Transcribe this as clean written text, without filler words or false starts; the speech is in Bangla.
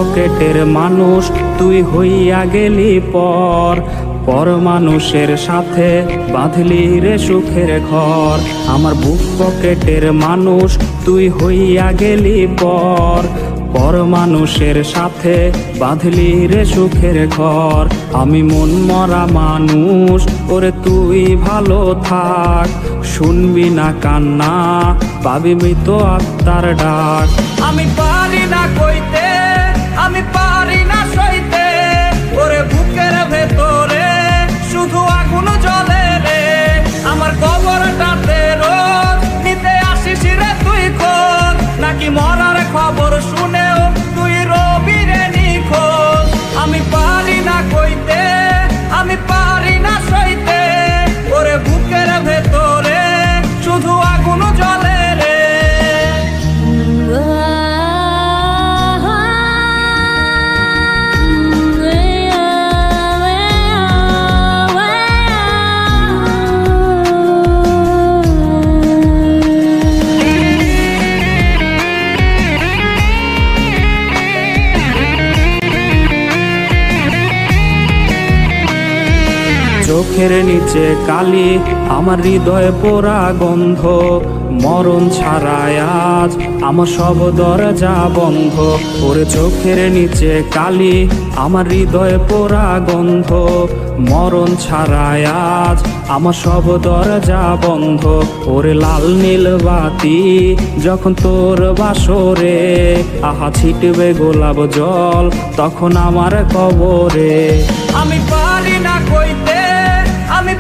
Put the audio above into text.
পকেটের মানুষ তুই হইয়া গেলি পর, পর মানুষের সাথে বাঁধলি রে সুখের ঘর। আমার বুক পকেটের মানুষ তুই হইয়া গেলি পর, পর মানুষের সাথে বাঁধলি রে সুখের ঘর। আমি মন মরা মানুষ, ওরে তুই ভালো থাক, শুনবি না কান্না, পাবি মৃত আত্মার ডাক। আমি পারি না কইতে, আমি পারি না সইতে, ওরে বুকের ভেতরে শুধু আগুন জ্বলে রে। আমার কবরটাতে রোজ নিতে আসিস রে তুই খোঁজ, নাকি মরার খবর শুনেও তুই রবি রে নিখোঁজ। আমি পারি না কইতে, আমি পারি না সইতে, ওরে বুকের ভেতরে শুধু আগুন জ্বলে রে। চোখের নিচে কালি, আমার হৃদয়ে পোড়া গন্ধ, মরণ ছাড়ায় আজ আমার সব দরজা বন্ধ। ওরে চোখের নিচে কালি, আমার হৃদয়ে পোড়া গন্ধ, মরণ ছাড়ায় আজ আমার সব দরজা বন্ধ। ওরে লাল নীল বাতি যখন তোর বাসরে, আহা ছিটবে গোলাপ জল তখন আমার কবরে। আমি পারি না কইতে, আমি